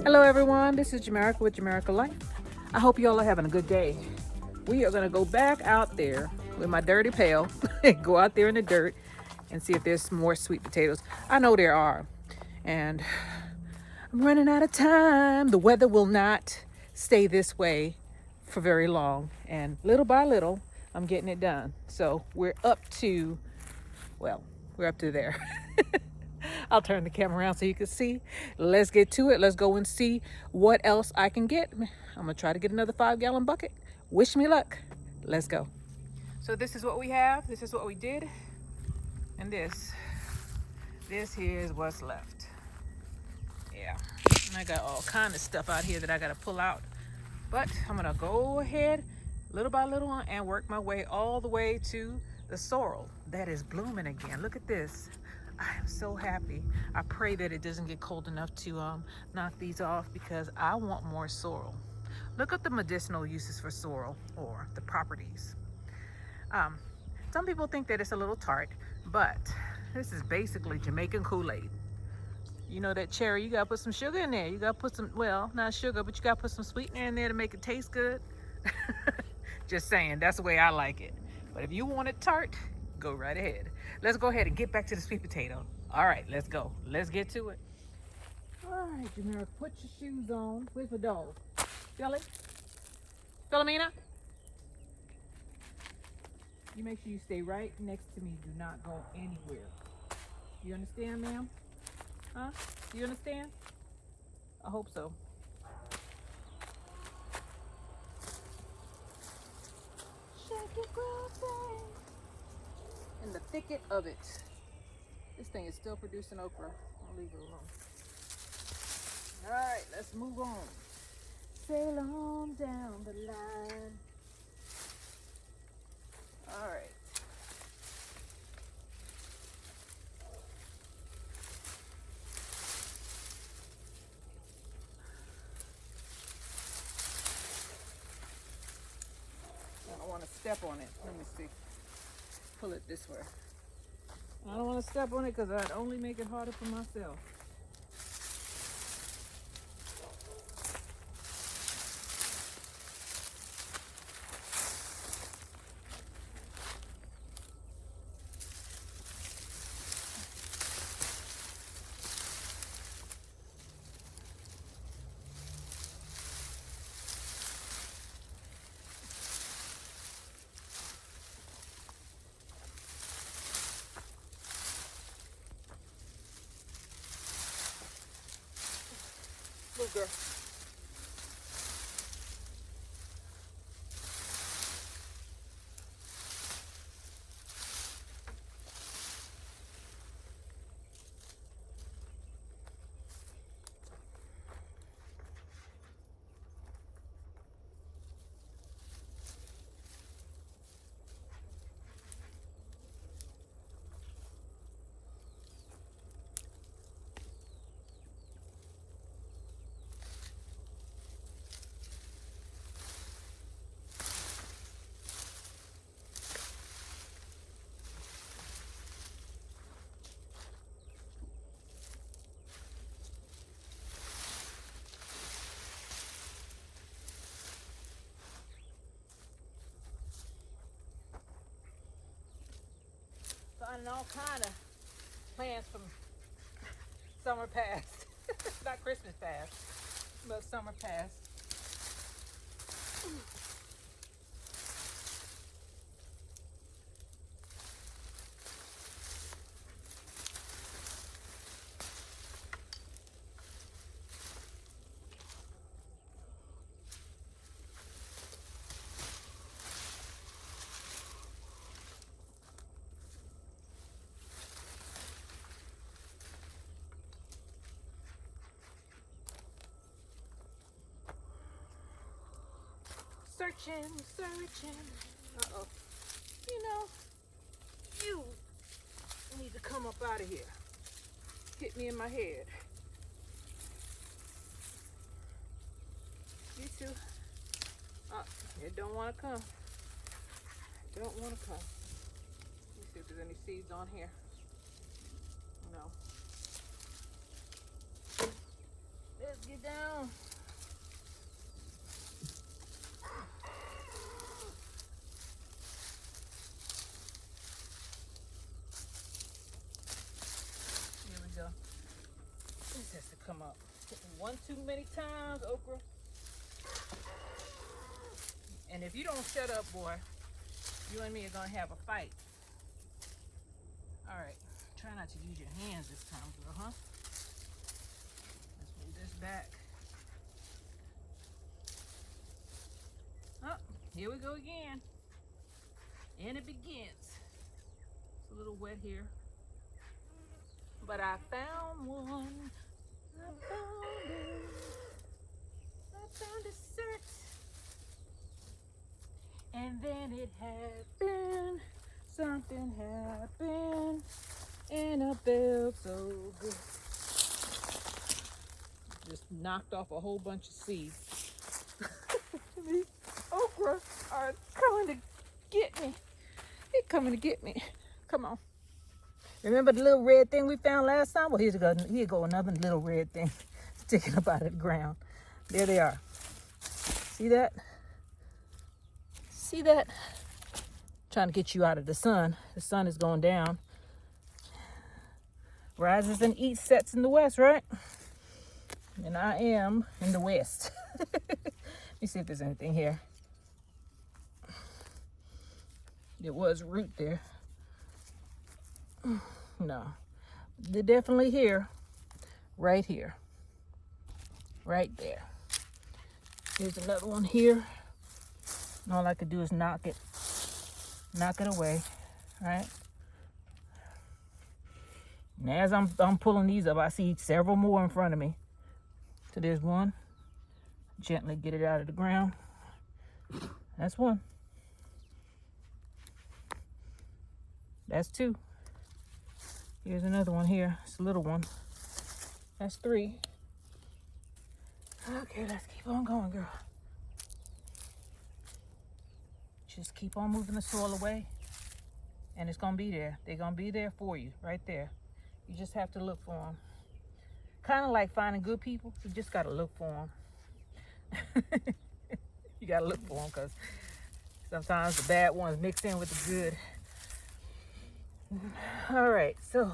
Hello everyone, this is Jamaica with Jamaica Life. I hope you all are having a good day. We are gonna go back out there with my dirty pail and go out there in the dirt and see if there's some more sweet potatoes. I know there are. And I'm running out of time. The weather will not stay this way for very long. And little by little, I'm getting it done. So we're up to there. I'll turn the camera around so you can see. Let's get to it. Let's go and see what else I can get. I'm gonna try to get another 5-gallon bucket. Wish me luck. Let's go. So this is what we have. This is what we did. And this here is what's left. Yeah, and I got all kind of stuff out here that I gotta pull out. But I'm gonna go ahead little by little and work my way all the way to the sorrel that is blooming again. Look at this. I am so happy. I pray that it doesn't get cold enough to knock these off because I want more sorrel. Look at the medicinal uses for sorrel, or the properties. Some people think that it's a little tart, but this is basically Jamaican Kool-Aid. You know that cherry, you gotta put some sugar in there. You gotta put some, well, not sugar, but you gotta put some sweetener in there to make it taste good. Just saying, that's the way I like it. But if you want it tart, go right ahead. Let's go ahead and get back to the sweet potato. All right, let's go. Let's get to it. All right, Jamira, put your shoes on. Where's my dog? Philly? Philomena? You make sure you stay right next to me. Do not go anywhere. You understand, ma'am? Huh? Do you understand? I hope so. Shake it, girl, in the thicket of it. This thing is still producing okra. I'll leave it alone. All right, let's move on. Sail on down the line. All right. I don't want to step on it. Let me see. Pull it this way. I don't want to step on it because I'd only make it harder for myself. Move, girl. Finding all kind of plants from summer past. Not Christmas past, but summer past. Searching. Uh-oh. You know, you need to come up out of here. Hit me in my head. You too. It don't want to come. Don't want to come. Let me see if there's any seeds on here. No. Let's get down. come up. One too many times, okra. And if you don't shut up, boy, you and me are gonna have a fight. All right, try not to use your hands this time, girl, huh? Let's move this back. Oh, here we go again. And it begins. It's a little wet here. But I found one. I found it. I found a cert. And then it happened. Something happened. And I felt so good. Just knocked off a whole bunch of seeds. These okra are coming to get me. They're coming to get me. Come on. Remember the little red thing we found last time? Well, here go another little red thing sticking up out of the ground. There they are. See that? See that? Trying to get you out of the sun. The sun is going down. Rises and eats, sets in the west, right? And I am in the west. Let me see if there's anything here. There was root there. No. They're definitely here. Right here. Right there. Here's another one here. And all I could do is knock it away. Right? And as I'm pulling these up, I see several more in front of me. So there's one. Gently get it out of the ground. That's one. That's two. Here's another one here. It's a little one. That's three. Okay, let's keep on going, girl. Just keep on moving the soil away. And it's going to be there. They're going to be there for you, right there. You just have to look for them. Kind of like finding good people. You just got to look for them. You got to look for them because sometimes the bad ones mix in with the good. All right, so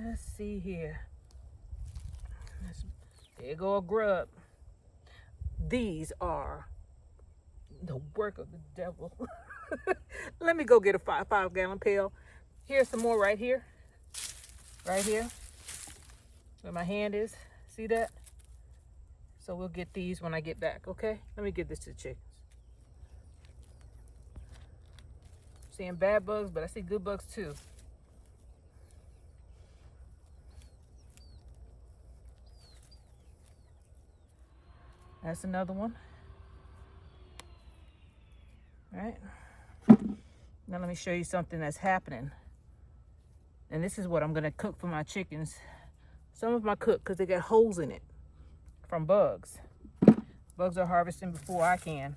let's see here. There go a grub. These are the work of the devil. Let me go get a five-gallon pail. Here's some more right here. Right here. Where my hand is. See that? So we'll get these when I get back, okay? Let me give this to the chickens. Seeing bad bugs, but I see good bugs too. That's another one. All right. Now let me show you something that's happening. And this is what I'm gonna cook for my chickens. Some of them I cook because they got holes in it from bugs. Bugs are harvesting before I can.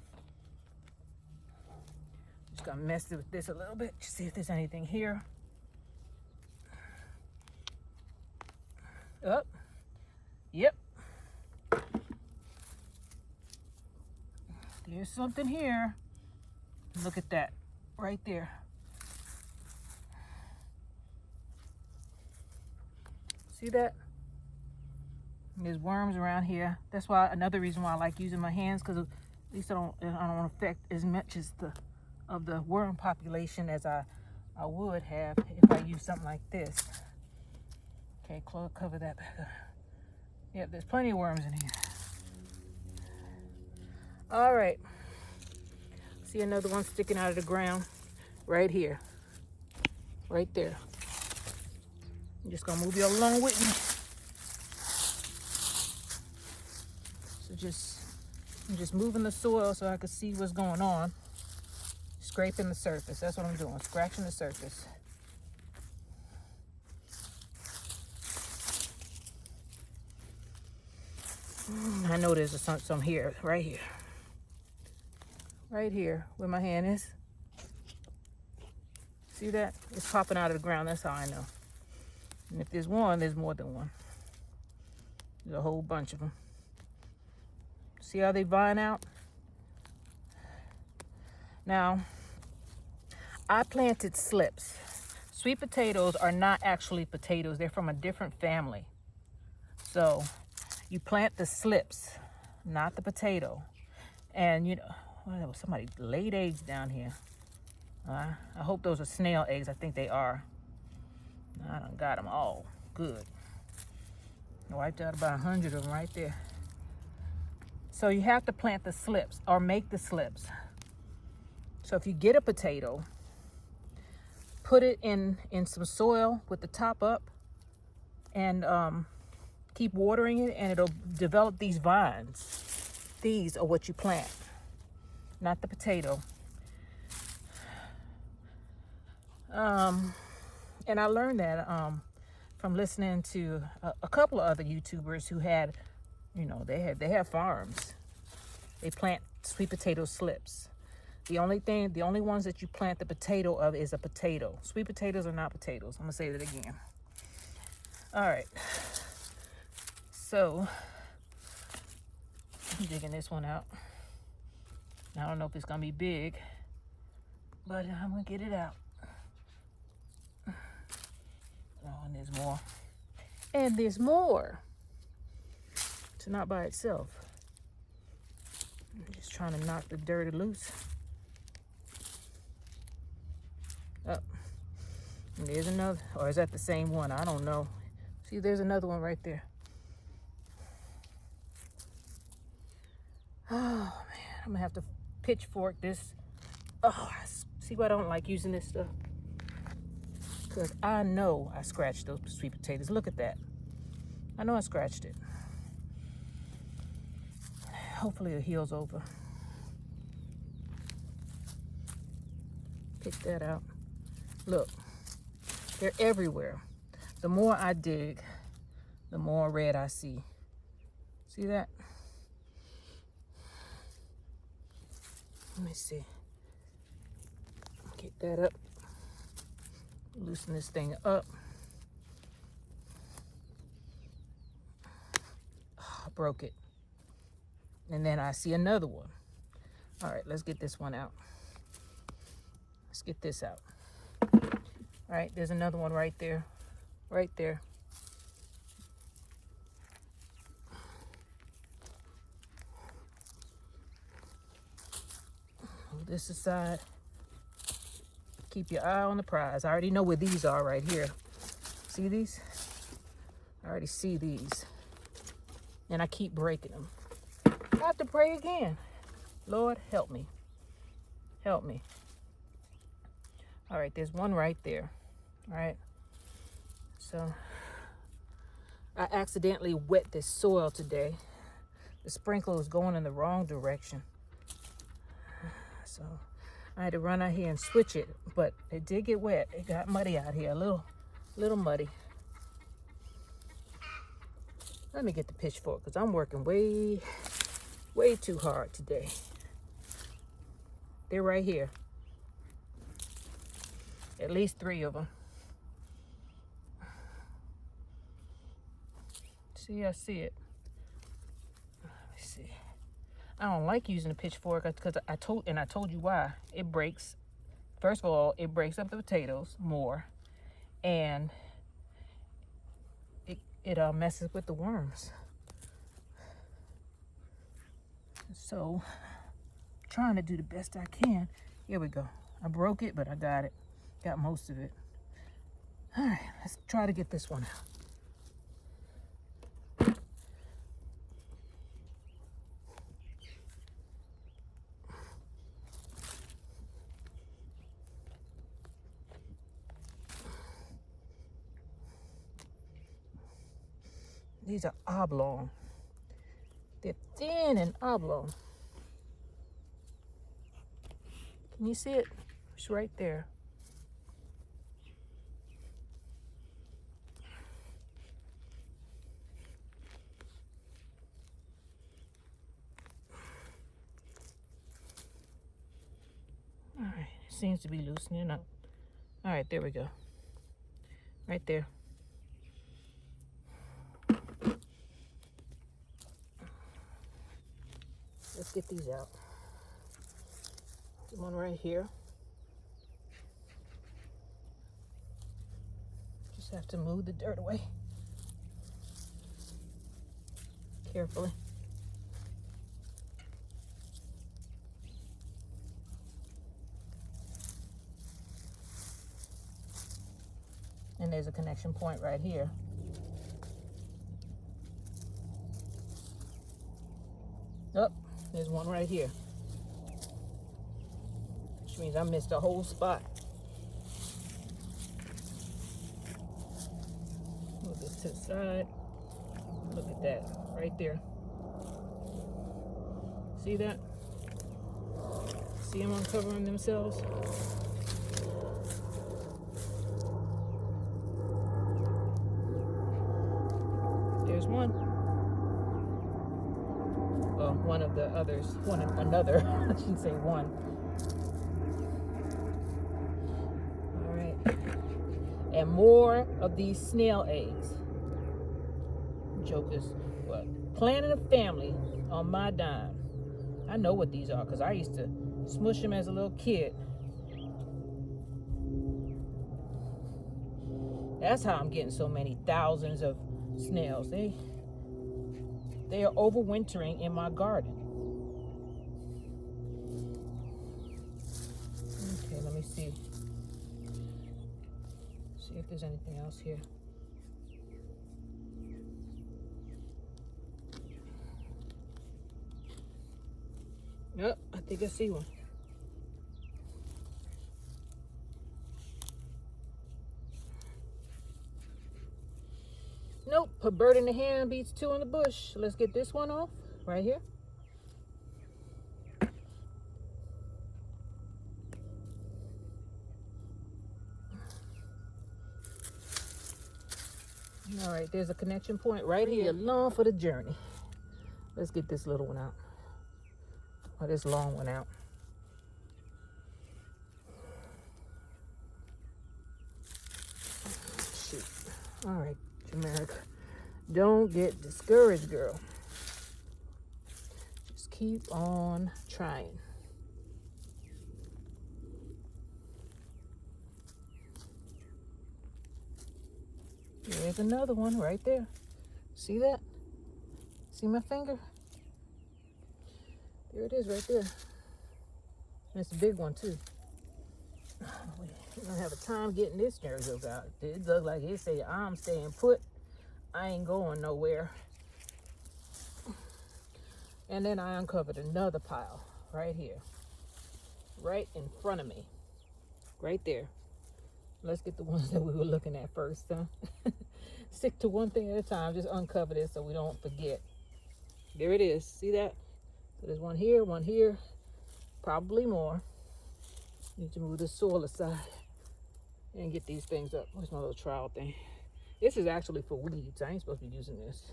Just gonna mess with this a little bit, see if there's anything here. Up. Yep. There's something here. Look at that, right there. See that? There's worms around here. That's why another reason why I like using my hands, because at least I don't want to affect as much as of the worm population as I would have if I use something like this. Okay, cover that back up. Yep, there's plenty of worms in here. All right. See another one sticking out of the ground right here. Right there. I'm just gonna move you along with me. So I'm just moving the soil so I can see what's going on. Scraping the surface. That's what I'm doing. Scratching the surface. I know there's some here, right here. Right here where my hand is. See that? It's popping out of the ground. That's how I know. And if there's one, there's more than one. There's a whole bunch of them. See how they vine out? Now, I planted slips. Sweet potatoes are not actually potatoes. They're from a different family. So you plant the slips, not the potato. And you know, well, there was somebody laid eggs down here. I hope those are snail eggs. I think they are. I done got them all. Good. I wiped out about 100 of them right there. So you have to plant the slips or make the slips. So if you get a potato, put it in some soil with the top up and keep watering it, and it'll develop these vines. These are what you plant, not the potato. And I learned that from listening to a couple of other YouTubers who had, you know, they have farms. They plant sweet potato slips. The only ones that you plant the potato of is a potato. Sweet potatoes are not potatoes. I'm gonna say that again. All right. So I'm digging this one out. I don't know if it's gonna be big, but I'm gonna get it out. Oh, and there's more. And there's more. It's not by itself. I'm just trying to knock the dirt loose. Oh, and there's another. Or is that the same one? I don't know. See, there's another one right there. Oh, man. I'm going to have to pitchfork this. Oh, see why I don't like using this stuff? Because I know I scratched those sweet potatoes. Look at that. I know I scratched it. Hopefully it heals over. Pick that out. Look, they're everywhere. The more I dig, the more red I see. See that? Let me see. Get that up. Loosen this thing up. Oh, I broke it. And then I see another one. All right, let's get this one out. Let's get this out. All right, there's another one right there. Right there. Move this aside. Keep your eye on the prize. I already know where these are right here. See these? I already see these. And I keep breaking them. I have to pray again. Lord, help me. Help me. All right, there's one right there. All right. So I accidentally wet this soil today. The sprinkler was going in the wrong direction. So I had to run out here and switch it, but it did get wet. It got muddy out here, a little muddy. Let me get the pitchfork because I'm working way too hard today. They're right here. At least 3 of them. See, I see it. Let me see. I don't like using a pitchfork because I told you why. It breaks. First of all, it breaks up the potatoes more, and it messes with the worms. So, trying to do the best I can. Here we go. I broke it, but I got it. Got most of it. All right, let's try to get this one out. These are oblong. They're thin and oblong. Can you see it? It's right there. All right, it seems to be loosening up. All right, there we go. Right there. Let's get these out. There's one right here. Just have to move the dirt away. carefully. And there's a connection point right here. Oh, there's one right here. Which means I missed a whole spot. Move this to the side. Look at that, right there. See that? See them uncovering themselves? There's one. Well, one of the others. Another. I shouldn't say one. All right. And more of these snail eggs. Jokers. What? Planning a family on my dime. I know what these are because I used to smush them as a little kid. That's how I'm getting so many thousands of snails. They are overwintering in my garden. Okay, let me see. See if there's anything else here. Yep, I think I see one. Nope, a bird in the hand beats two in the bush. Let's get this one off right here. All right, there's a connection point right here. Long for the journey. Let's get this little one out. Or this long one out. Shoot. All right, Jamaica. Don't get discouraged, girl. Just keep on trying. There's another one right there. See that? See my finger? There it is right there. And it's a big one too. We're gonna have a time getting this joke out. It looks like it say, I'm staying put. I ain't going nowhere. And then I uncovered another pile right here. Right in front of me. Right there. Let's get the ones that we were looking at first, huh? Stick to one thing at a time. Just uncover this so we don't forget. There it is. See that? So there's one here, probably more. Need to move the soil aside and get these things up. Where's my little trowel thing? This is actually for weeds. I ain't supposed to be using this.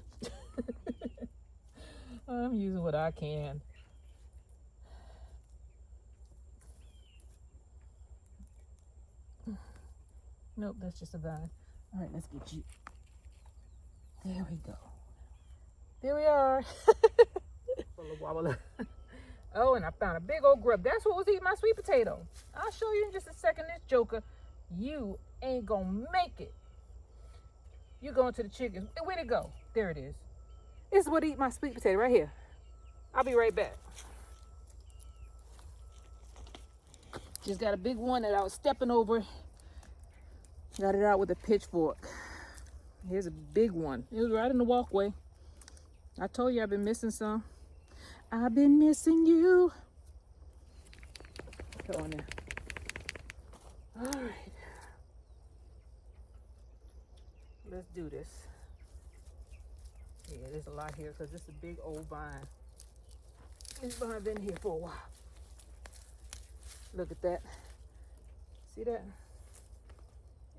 I'm using what I can. Nope, that's just a vine. All right, let's get you. There we go. There we are. Oh, and I found a big old grub. That's what was eating my sweet potato. I'll show you in just a second. This joker, you ain't gonna make it. You going to the chickens. Where'd it go? There it is. This is what eat my sweet potato right here. I'll be right back. Just got a big one that I was stepping over. Got it out with a pitchfork. Here's a big one. It was right in the walkway. I told you I've been missing some. I've been missing you. Go on there. All right. Let's do this. Yeah, there's a lot here because this is a big old vine. This vine's been here for a while. Look at that. See that?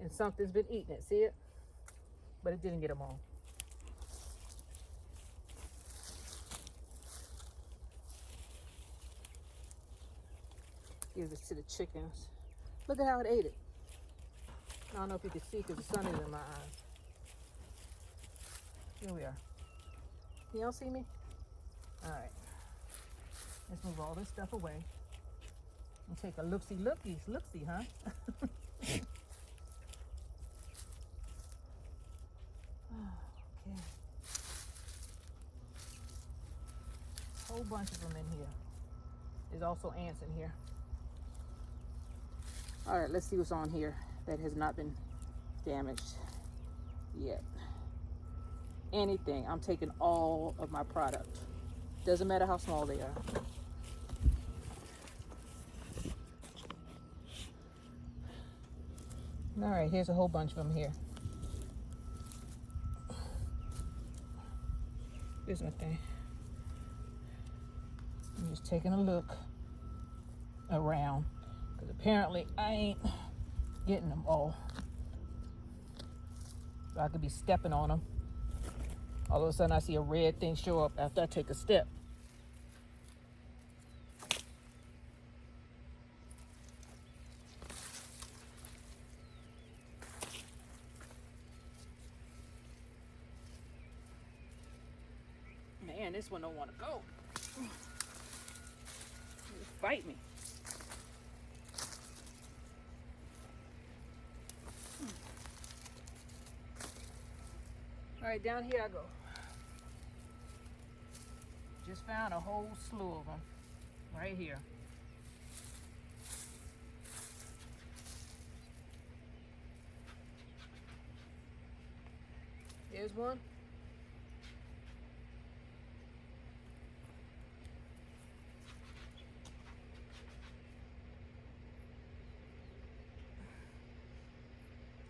And something's been eating it. See it? But it didn't get them all. Give this to the chickens. Look at how it ate it. I don't know if you can see because the sun is in my eyes. Here we are. Y'all see me? All right. Let's move all this stuff away and take a look-see, huh? Okay. whole bunch of them in here. There's also ants in here. All right, let's see what's on here that has not been damaged yet. Anything. I'm taking all of my product. Doesn't matter how small they are. All right, here's a whole bunch of them here. Here's my thing. I'm just taking a look around because apparently I ain't getting them all. So I could be stepping on them. All of a sudden I see a red thing show up after I take a step. Man, this one don't want to go. Fight me. All right, down here I go. Just found a whole slew of them right here. Here's one.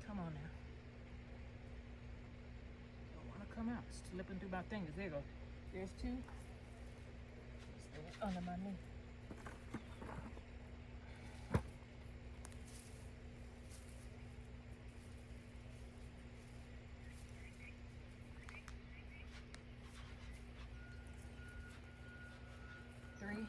Come on now. Don't want to come out. It's slipping through my fingers. There you go. There's two. It's under my knee. Three.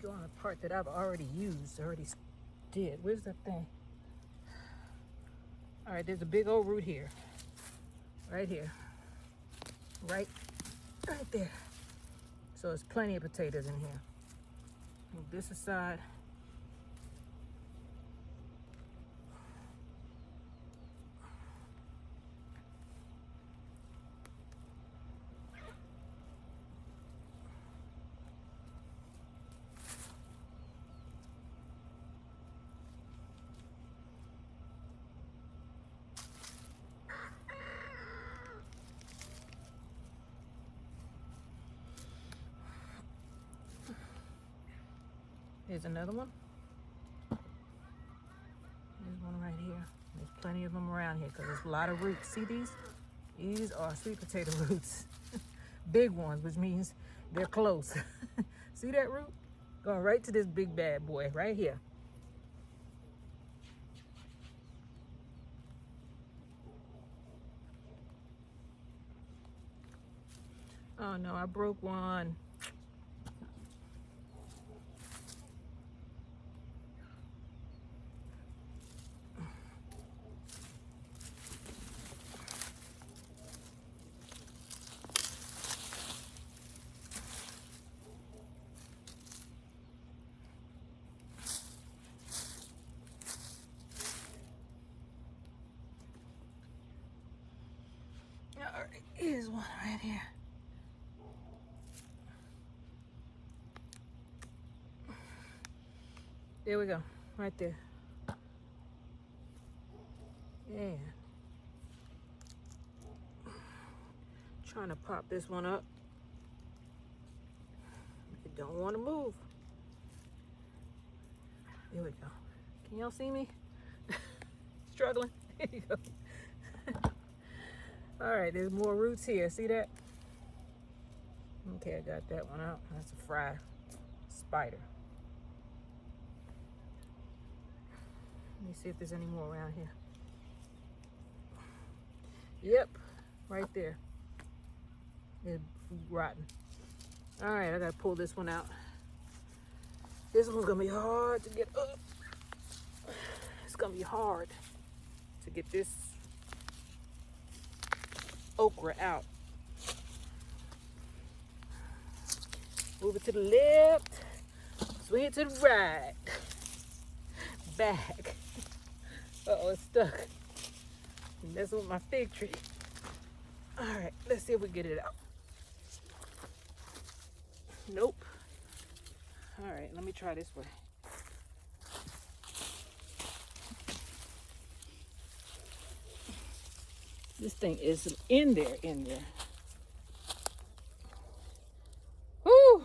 Go on a part that I've already used, already did. Where's the thing? All right, there's a big old root here. Right here. Right there. So there's plenty of potatoes in here. Move this aside. Here's another one. There's one right here. There's plenty of them around here because there's a lot of roots. See these? These are sweet potato roots. Big ones, which means they're close. See that root? Going right to this big bad boy right here. Oh no, I broke one. All right, here's one right here. There we go, right there. Yeah. Trying to pop this one up. It don't want to move. There we go. Can y'all see me? Struggling. There you go. All right, there's more roots here. See that? Okay, I got that one out. That's a fry spider. Let me see if there's any more around here. Yep, right there. It's rotten. All right, I gotta pull this one out. This one's gonna be hard to get up. It's gonna be hard. to get this okra out. Move it to the left, swing it to the right, back. Uh-oh, it's stuck. That's with my fig tree. All right, let's see if we get it out. Nope. All right, let me try this way. This thing is in there. Whew.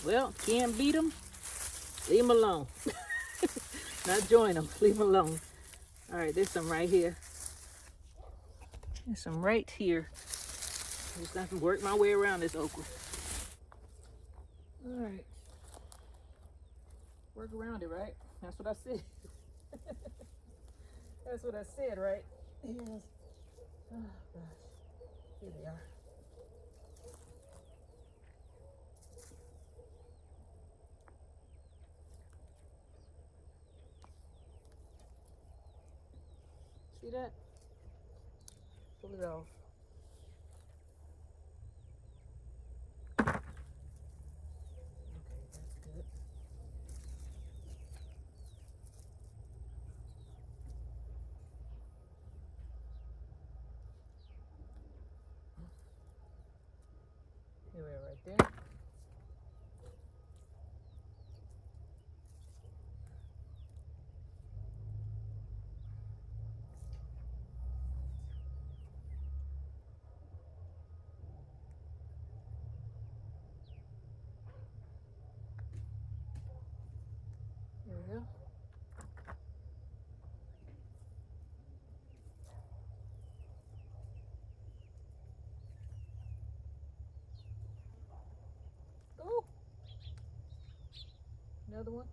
Well, can't beat them. Leave them alone. Not join them. Leave them alone. All right, there's some right here. There's some right here. Just have to work my way around this okra. All right. Work around it, right? That's what I said. That's what I said, right? Yes. Oh, gosh. Here they are. See that? Pull it off. Okay, that's good. Here we are, right there. There we go. Oh, another one.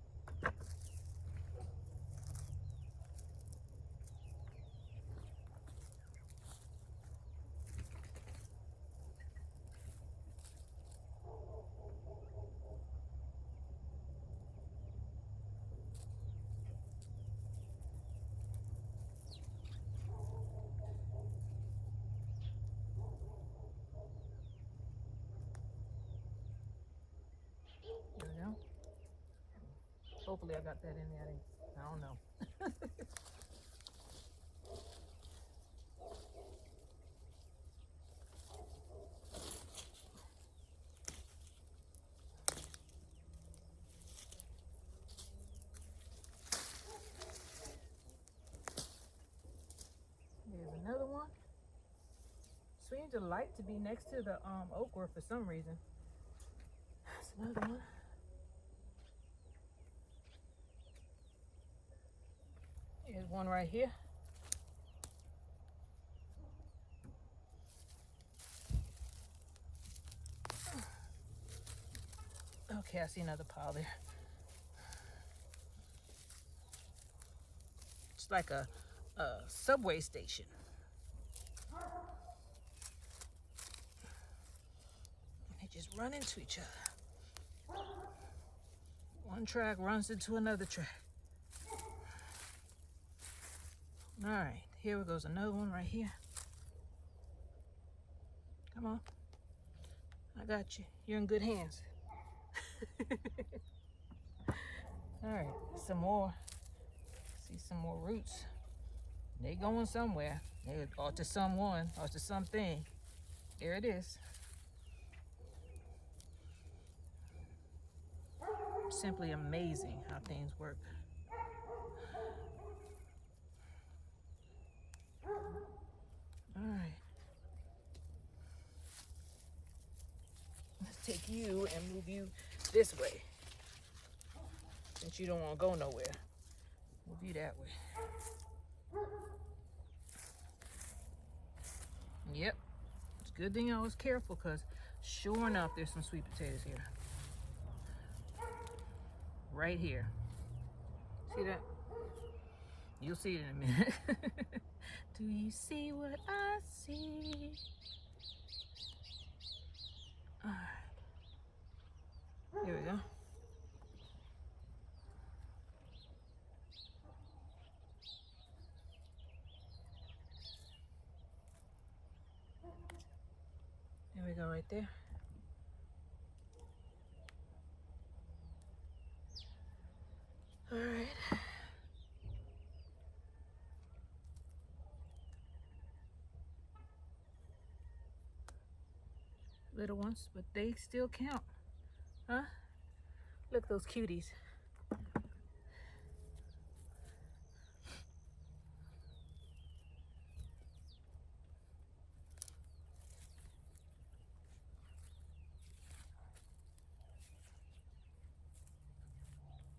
There we go. Hopefully I got that in there. I don't know. There's another one. Seems to like to be next to the okra for some reason. That's another one. Here's one right here. Okay, I see another pile there. It's like a subway station. They just run into each other. One track runs into another track. All right, here goes another one right here. Come on. I got you. You're in good hands. All right, some more. See some more roots. They going somewhere. Or to someone, or to something. There it is. Simply amazing how things work. All right. Let's take you and move you this way. Since you don't want to go nowhere. Move you that way. Yep. It's a good thing I was careful because sure enough, there's some sweet potatoes here. Right here. See that? You'll see it in a minute. Do you see what I see? All right. Here we go. There we go, right there. All right. Little ones, but they still count, huh? Look at those cuties.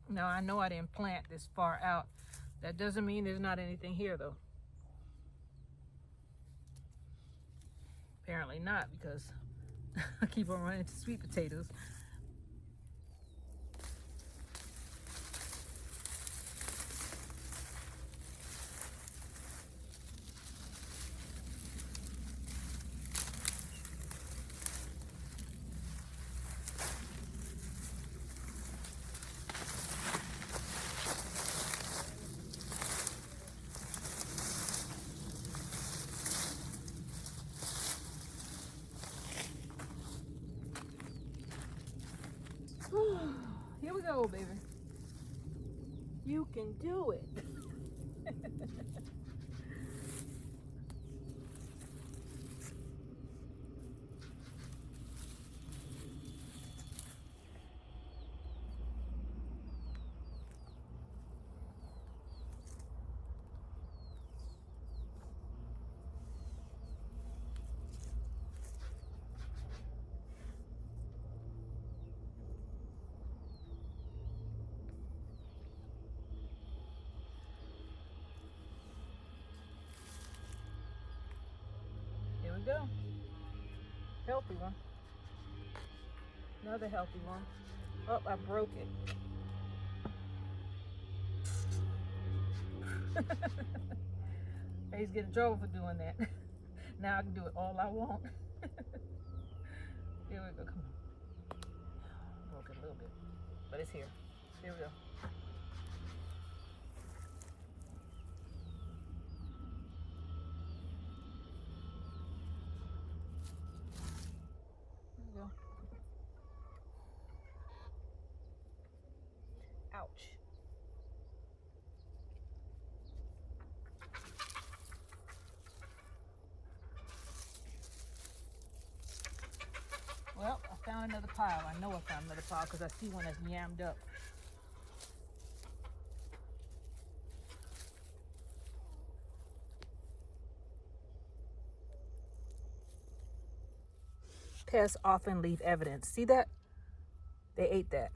Now, I know I didn't plant this far out. That doesn't mean there's not anything here, though. Apparently not, because I keep on running into sweet potatoes. Here we go, baby. You can do it. Here we go. Healthy one. Another healthy one. Oh, I broke it. I used to get in trouble for doing that. Now I can do it all I want. Here we go. Come on. Broke it a little bit, but it's here. Here we go. Ouch. Well, I found another pile. I know I found another pile because I see one that's yammed up. Pests often leave evidence. See that? They ate that.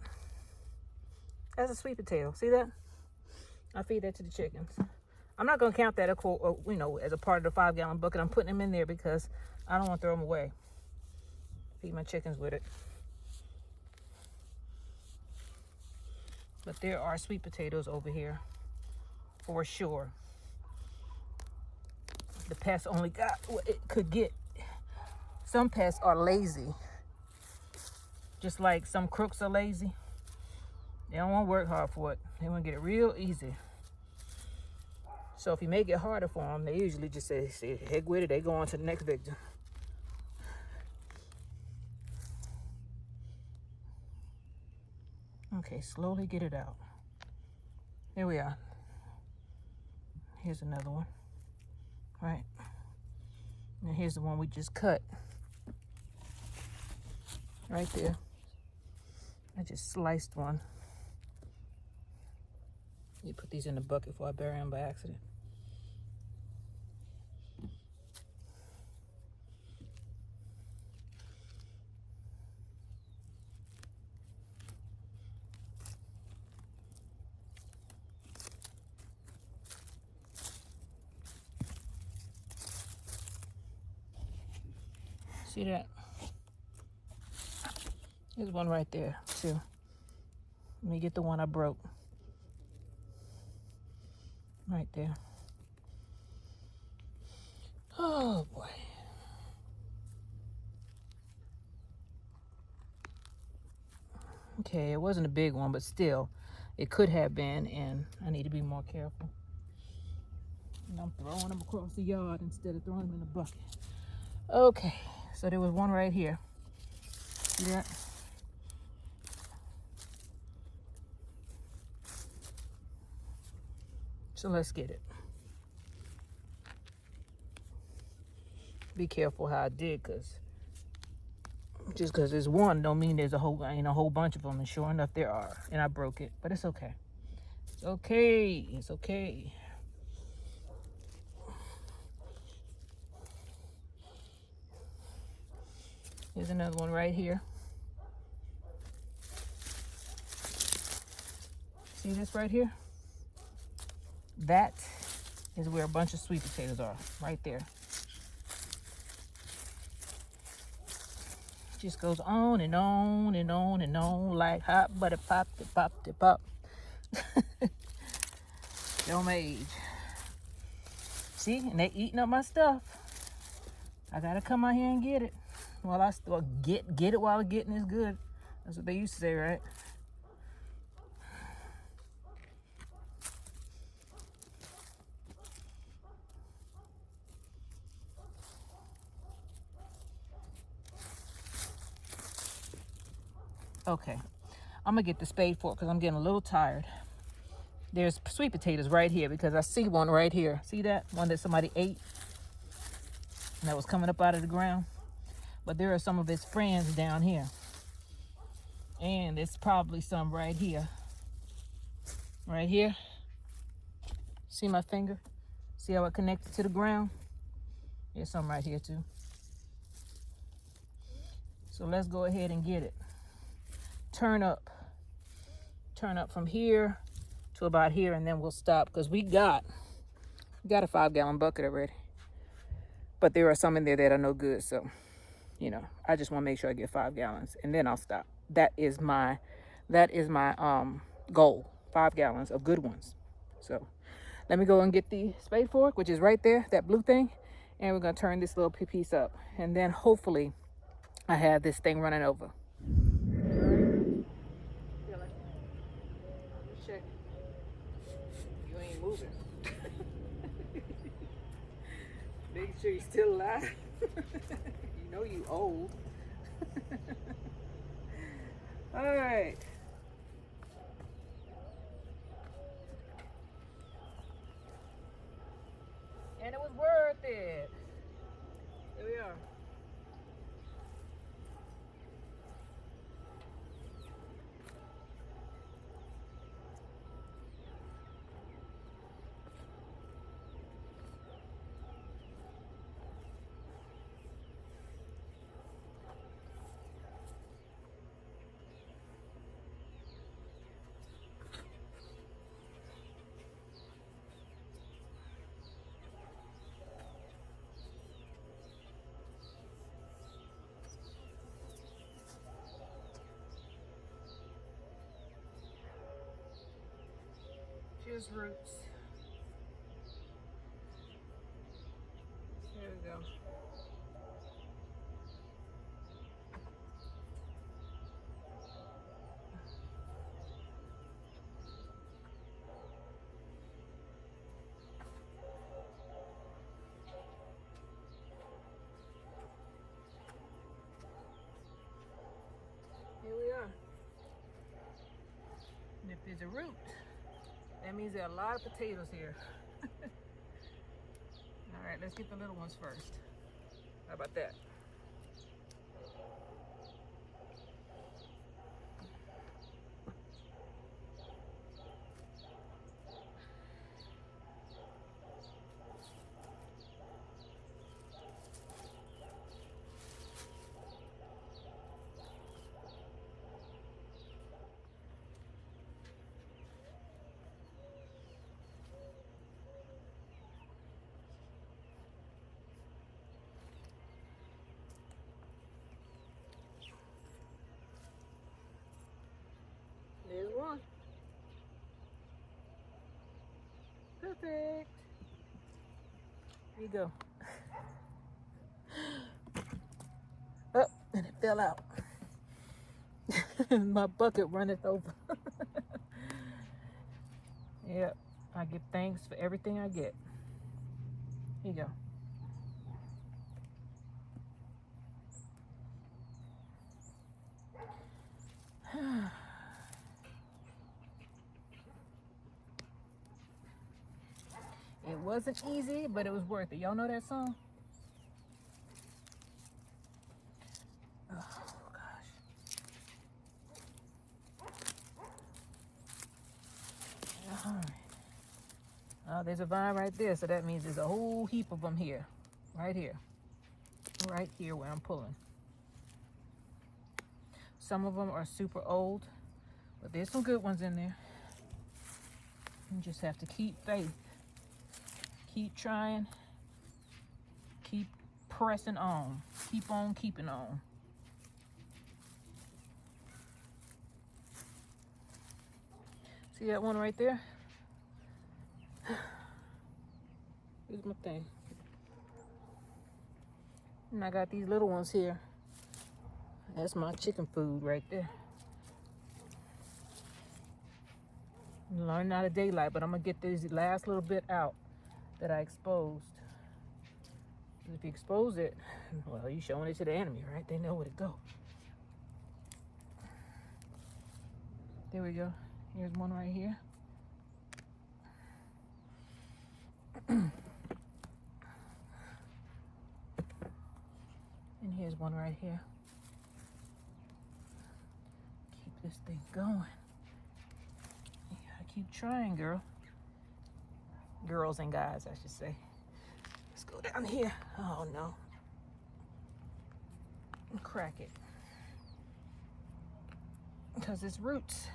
That's a sweet potato. See that? I feed that to the chickens. I'm not going to count that, as a part of the 5-gallon bucket. I'm putting them in there because I don't want to throw them away. Feed my chickens with it. But there are sweet potatoes over here for sure. The pests only got what it could get. Some pests are lazy. Just like some crooks are lazy. They don't want to work hard for it. They want to get it real easy. So if you make it harder for them, they usually just say heck with it. They go on to the next victim. Okay, slowly get it out. There we are. Here's another one. Right. And here's the one we just cut. Right there. I just sliced one. You put these in the bucket before I bury them by accident. See that? There's one right there, too. Let me get the one I broke. Right there. Oh, boy. Okay, it wasn't a big one, but still, it could have been, and I need to be more careful. And I'm throwing them across the yard instead of throwing them in a bucket. Okay, So there was one right here. See that? So let's get it. Be careful how I dig, cause just cause there's one don't mean there's ain't a whole bunch of them. And sure enough, there are. And I broke it, but it's okay. It's okay. It's okay. Here's another one right here. See this right here? That is where a bunch of sweet potatoes are, right there. Just goes on and on and on and on like hot butter pop to pop to pop. Don't age. See, and they eating up my stuff. I gotta come out here and get it. While I still get it while getting is good. That's what they used to say, right? Okay, I'm gonna get the spade fork because I'm getting a little tired. There's sweet potatoes right here because I see one right here. See that? One that somebody ate and that was coming up out of the ground. But there are some of his friends down here. And it's probably some right here. Right here. See my finger? See how it connected to the ground? There's some right here too. So let's go ahead and get it. Turn up from here to about here, and then we'll stop because we got a 5-gallon bucket already. But there are some in there that are no good, so I just want to make sure I get 5 gallons, and then I'll stop. That is my goal, 5 gallons of good ones. So let me go and get the spade fork, which is right there, that blue thing, and we're gonna turn this little piece up, and then hopefully I have this thing running over. Check. You ain't moving. Making sure you're still alive. You know you old. All right. And it was worth it. Here we are. Here's roots. There we go. Here we are. And if there's a root, that means there are a lot of potatoes here. All right, let's get the little ones first. How about that? There's one. Perfect. Here you go. Oh, and it fell out. My bucket runneth over. Yep, I give thanks for everything I get. Here you go. wasn't easy, but it was worth it. Y'all know that song? Oh, gosh. All right. Oh, there's a vine right there, so that means there's a whole heap of them here. Right here. Right here where I'm pulling. Some of them are super old, but there's some good ones in there. You just have to keep faith. Keep trying. Keep pressing on. Keep on keeping on. See that one right there? Here's my thing. And I got these little ones here. That's my chicken food right there. Learning out of daylight, but I'm gonna get this last little bit out that I exposed. If you expose it, well, you're showing it to the enemy, right? They know where to go. There we go. Here's one right here. And here's one right here. Keep this thing going. You gotta keep trying, girl. Girls and guys, I should say. Let's go down here. Oh no. And crack it. Because it's roots.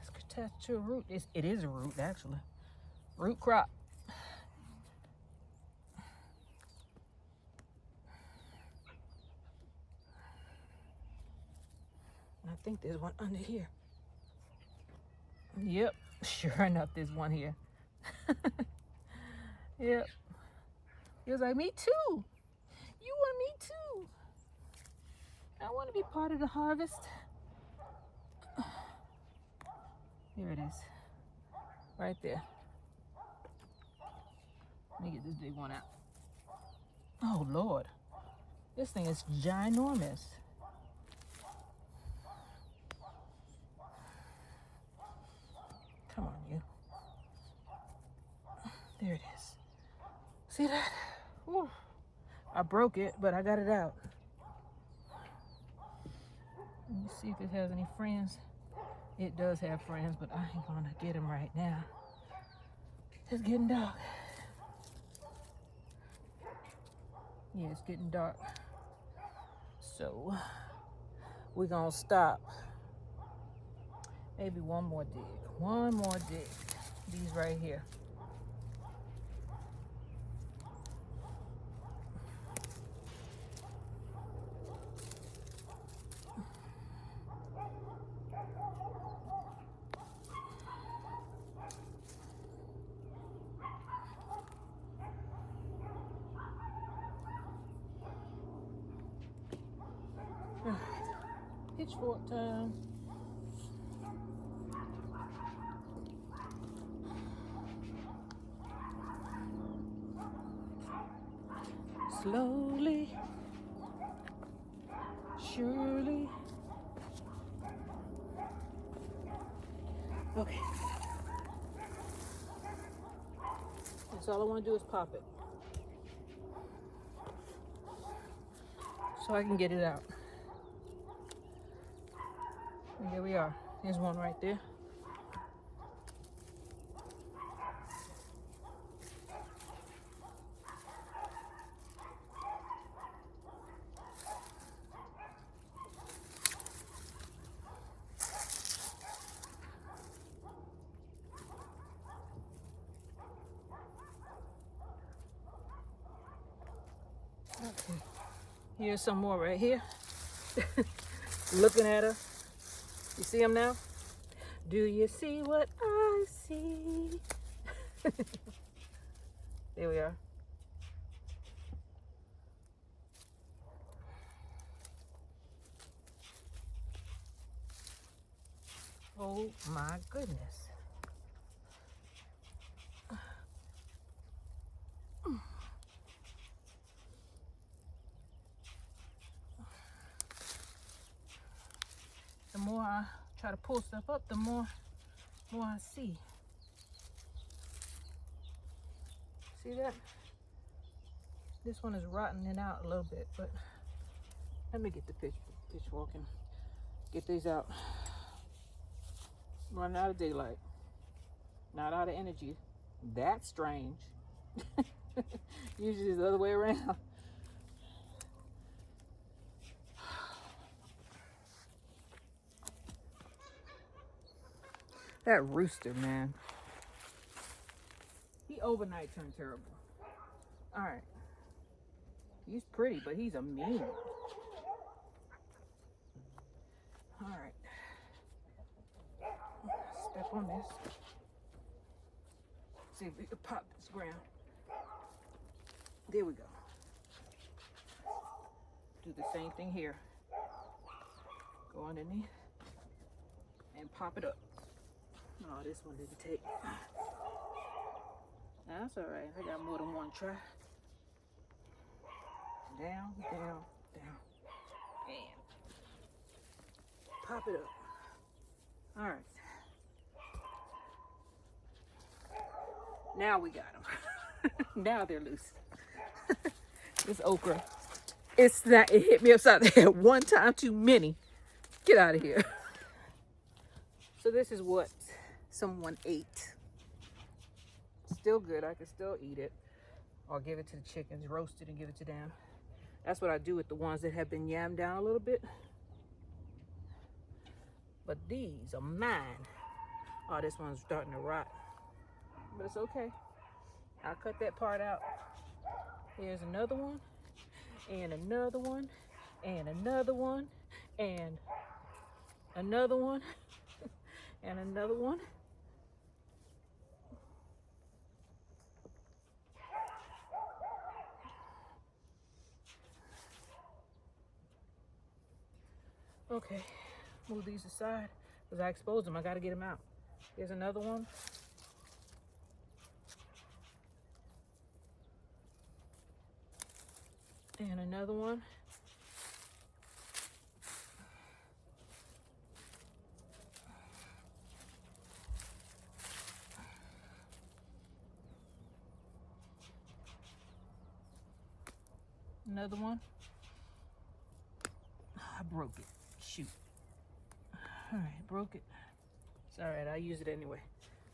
It's attached to a root. It is a root, actually. Root crop. I think there's one under here. Yep, sure enough, there's one here. Yep. He was like, me too. You want me too. I want to be part of the harvest. Here it is. Right there. Let me get this big one out. Oh, Lord. This thing is ginormous. Come on, you. There it is. See that? Whew. I broke it, but I got it out. Let me see if it has any friends. It does have friends, but I ain't gonna get them right now. It's getting dark. Yeah, it's getting dark. So we're gonna stop. Maybe one more dig. One more dig. These right here. Pitchfork time. Slowly, surely. Okay. That's all I want to do is pop it. So I can get it out. And here we are. There's one right there. Okay. Here's some more right here. Looking at her. You see them now? Do you see what I see? There we are. Oh my goodness. The more I try to pull stuff up, the more I see. See that? This one is rotting out a little bit, but let me get the pitchfork and get these out. Running out of daylight. Not out of energy. That's strange. Usually it's the other way around. That rooster, man. He overnight turned terrible. All right. He's pretty, but he's a mean. All right. Step on this. See if we can pop this ground. There we go. Do the same thing here. Go underneath and pop it up. Oh, this one didn't take. That's all right. I got more than one try. Down, down, down. And pop it up. All right. Now we got them. Now they're loose. This okra. It's that it hit me upside the head one time too many. Get out of here. So this is what someone ate. Still good. I can still eat it. Or give it to the chickens, roast it and give it to them. That's what I do with the ones that have been yammed down a little bit. But these are mine. Oh, this one's starting to rot. But it's okay. I'll cut that part out. Here's another one. And another one. And another one. And another one. And another one. Okay, move these aside because I exposed them. I got to get them out. Here's another one. And another one. Another one. I broke it. Shoot. All right, broke it. It's all right. I use it anyway.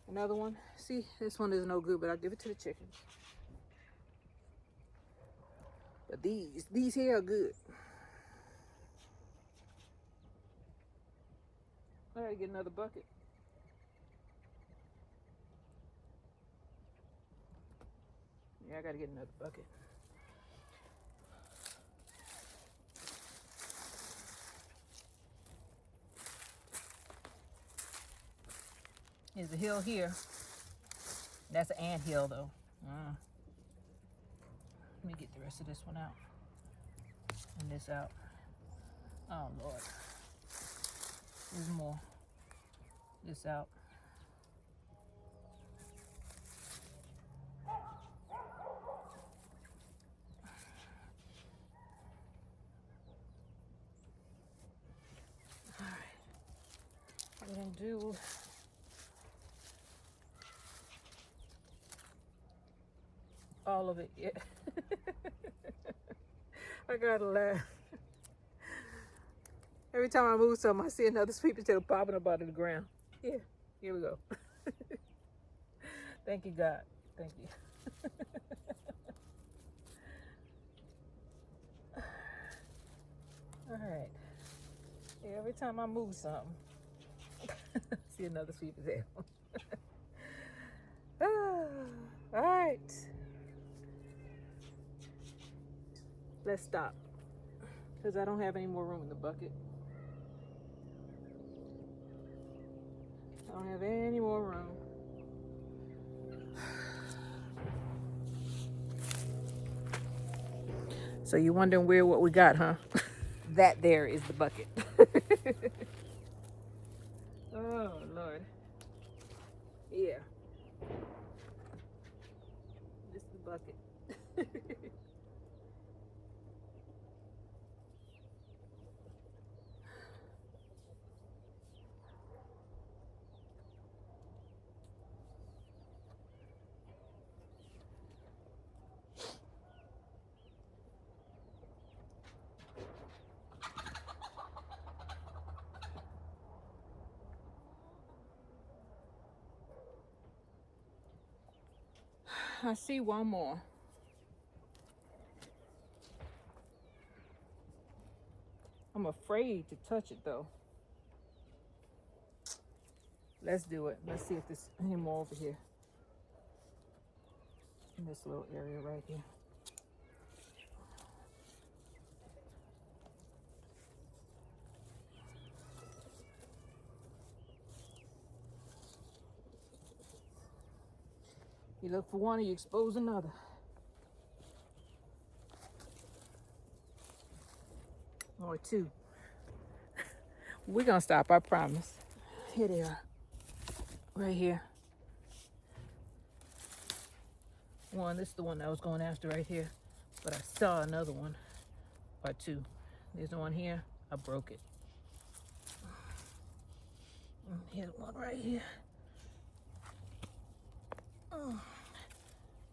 Another one. See, this one is no good, but I'll give it to the chickens. But these here are good. I gotta get another bucket. Yeah, I gotta get another bucket. There's a hill here. That's an ant hill though. Let me get the rest of this one out. And this out. Oh Lord. There's more. This out. Alright. We're gonna do all of it. Yeah. I gotta laugh. Every time I move something, I see another sweet potato popping up out of the ground. Yeah, here we go. Thank you, God. Thank you. All right. Yeah, every time I move something, see another sweet potato. All right. Let's stop because I don't have any more room in the bucket. I don't have any more room. So you're wondering what we got, huh? That there is the bucket. Oh, Lord. Yeah. This is the bucket. I see one more. I'm afraid to touch it though. Let's do it. Let's see if there's any more over here. In this little area right here. You look for one, you expose another. Or two. We're gonna stop, I promise. Here they are. Right here. One, this is the one I was going after right here. But I saw another one. Or two. There's the one here. I broke it. Here's one right here.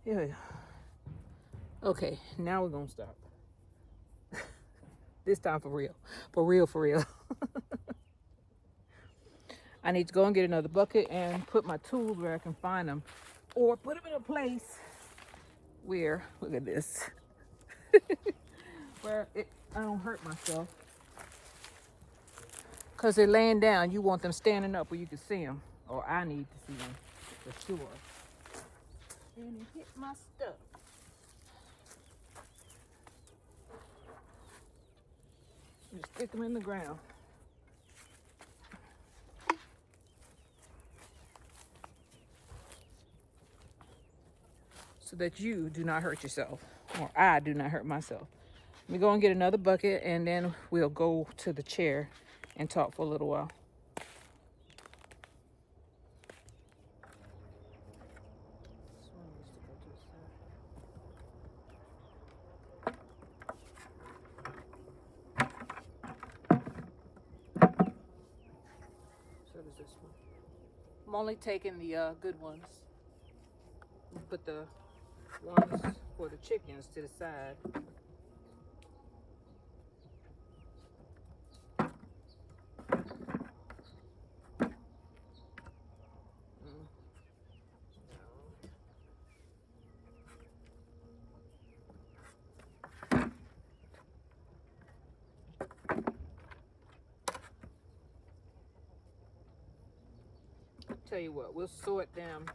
Here we go. Okay, now we're gonna stop. This time for real. For real, for real. I need to go and get another bucket and put my tools where I can find them. Or put them in a place where, look at this, where I don't hurt myself. Because they're laying down. You want them standing up where you can see them. Or I need to see them for sure. And it hit my stuff. Just stick them in the ground. So that you do not hurt yourself. Or I do not hurt myself. Let me go and get another bucket and then we'll go to the chair and talk for a little while. So does this one. I'm only taking the good ones. Put the ones for the chickens to the side. Tell you what, we'll sort them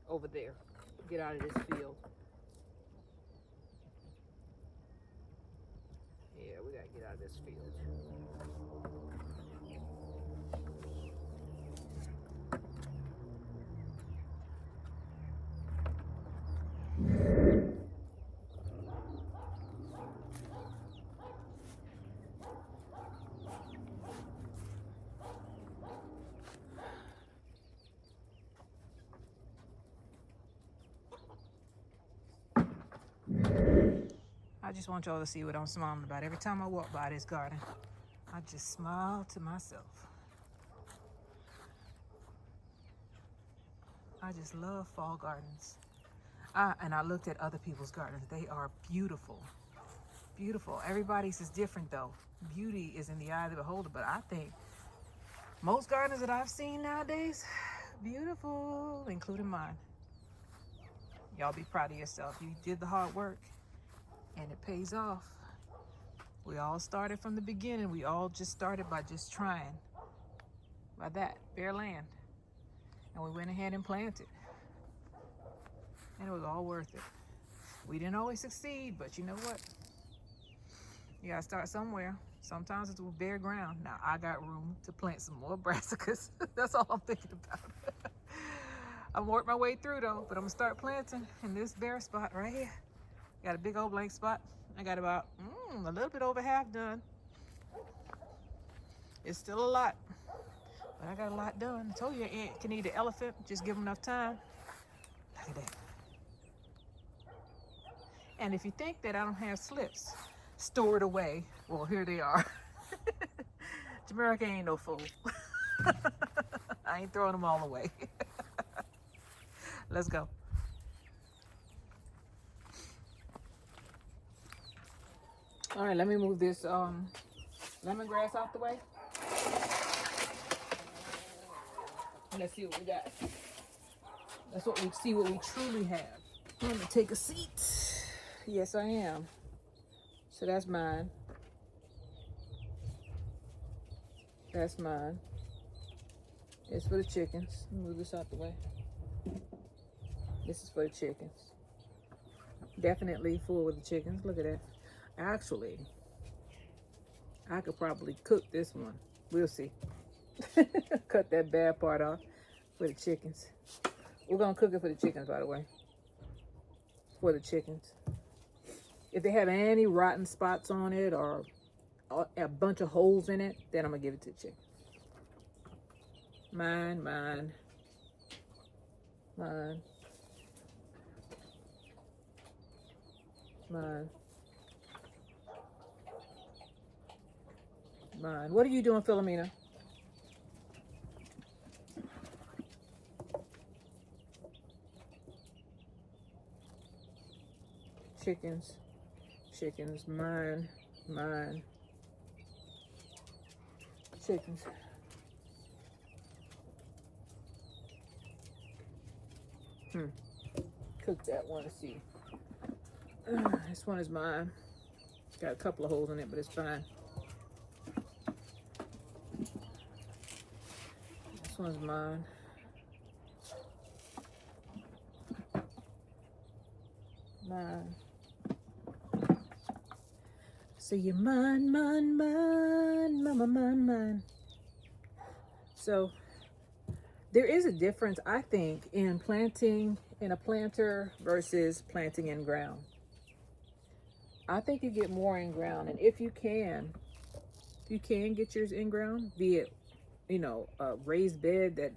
over there. Get out of this field. Yeah, we gotta get out of this field. I just want y'all to see what I'm smiling about. Every time I walk by this garden, I just smile to myself. I just love fall gardens. And I looked at other people's gardens. They are beautiful. Beautiful. Everybody's is different though. Beauty is in the eye of the beholder, but I think most gardens that I've seen nowadays, beautiful, including mine. Y'all be proud of yourself. You did the hard work and it pays off. We all started from the beginning. We all just started by just trying. By that, bare land. And we went ahead and planted. And it was all worth it. We didn't always succeed, but you know what? You gotta start somewhere. Sometimes it's with bare ground. Now I got room to plant some more brassicas. That's all I'm thinking about. I'm working my way through though, but I'm gonna start planting in this bare spot right here. Got a big old blank spot. I got about a little bit over half done. It's still a lot, but I got a lot done. I told you, ant can eat an elephant. Just give them enough time. Look at that. And if you think that I don't have slips stored away, well, here they are. Jamaica ain't no fool. I ain't throwing them all away. Let's go. All right, let me move this lemongrass out the way. Let's see what we got. Let's see what we truly have. I'm gonna take a seat. Yes, I am. So that's mine. That's mine. It's for the chickens. Move this out the way. This is for the chickens. Definitely full with the chickens. Look at that. Actually, I could probably cook this one. We'll see. Cut that bad part off for the chickens. We're gonna cook it for the chickens, by the way. For the chickens. If they have any rotten spots on it or a bunch of holes in it, then I'm gonna give it to the chicken. Mine, mine, mine, mine, mine. What are you doing, Philomena? Chickens, chickens, mine, mine, chickens. Cook that one, see. This one is mine. Got a couple of holes in it, but it's fine. This one's mine. Mine. So you're mine, mine, mine, mine, mine, mine. So there is a difference, I think, in planting in a planter versus planting in ground. I think you get more in ground, and if you can get yours in ground, be it, a raised bed that,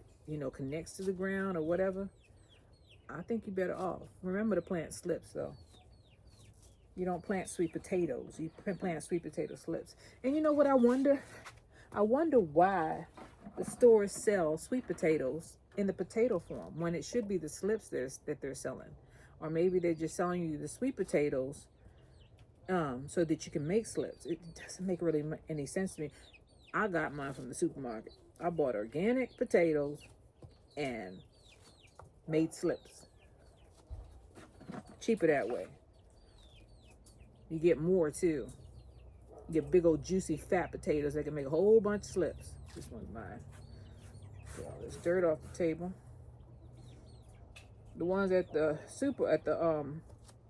connects to the ground or whatever, I think you're better off. Remember to plant slips, though. You don't plant sweet potatoes. You plant sweet potato slips. And you know what I wonder? I wonder why the stores sell sweet potatoes in the potato form when it should be the slips that they're selling. Or maybe they're just selling you the sweet potatoes so that you can make slips. It doesn't make really any sense to me. I got mine from the supermarket. I bought organic potatoes and made slips. Cheaper that way. You get more too. You get big old juicy fat potatoes that can make a whole bunch of slips. This one's mine. Get all this dirt off the table. The ones at the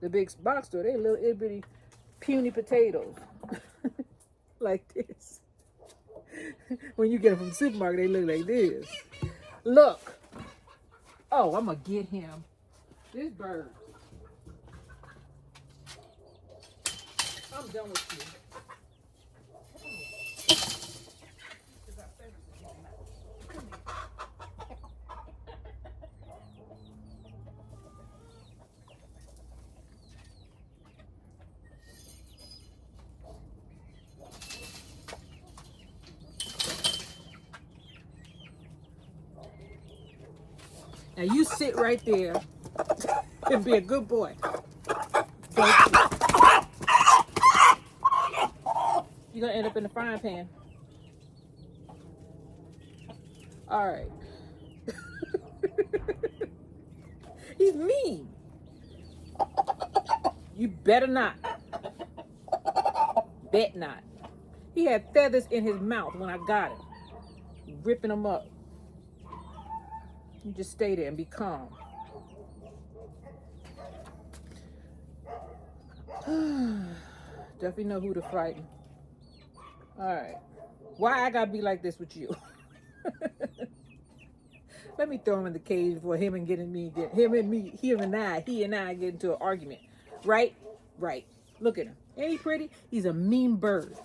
the big box store, they little itty bitty puny potatoes. Like this. When you get them from the supermarket, they look like this. Look. Oh, I'm gonna get him. This bird. I'm done with you. Now you sit right there and be a good boy. Thank you. You're gonna end up in the frying pan. All right. He's mean. You better not. Bet not. He had feathers in his mouth when I got him. Ripping them up. You just stay there and be calm. Definitely know who to frighten. All right. Why I gotta be like this with you? Let me throw him in the cage for him and he and I get into an argument. Right? Right. Look at him. Ain't he pretty? He's a mean bird.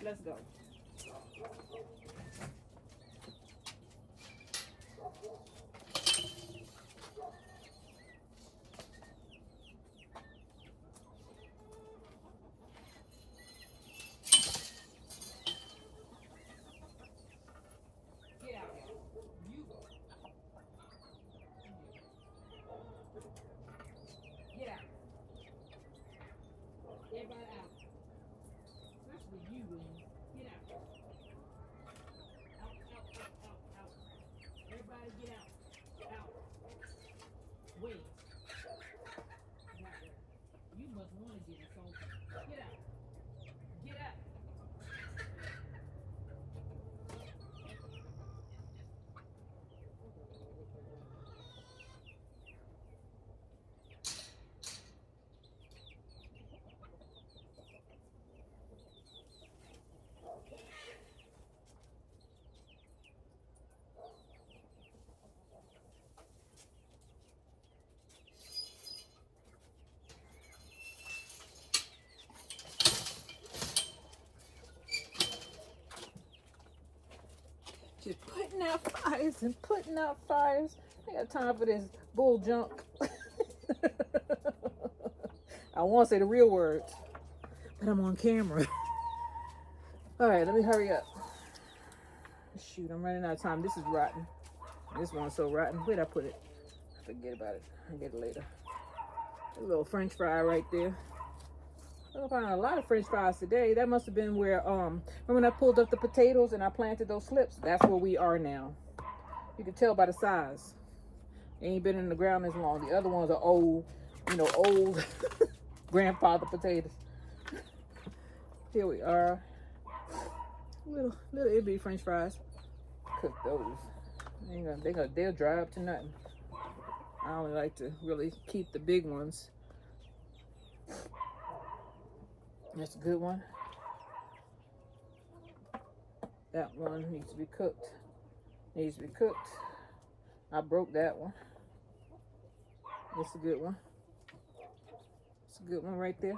Let's go. Get out here. You go. Get out. Everybody out. Especially you, William. Get out. Just putting out fires and putting out fires. I got time for this bull junk. I want to say the real words, but I'm on camera. All right, let me hurry up. Shoot, I'm running out of time. This is rotten. This one's so rotten. Where'd I put it? Forget about it. I'll get it later. A little French fry right there. I found a lot of French fries today. That must have been where, remember when I pulled up the potatoes and I planted those slips? That's where we are now. You can tell by the size. They ain't been in the ground as long. The other ones are old, old grandfather potatoes. Here we are. Little itty bitty French fries. Cook those. They'll dry up to nothing. I only like to really keep the big ones. That's a good one. That one needs to be cooked. I broke that one. That's a good one. It's a good one right there.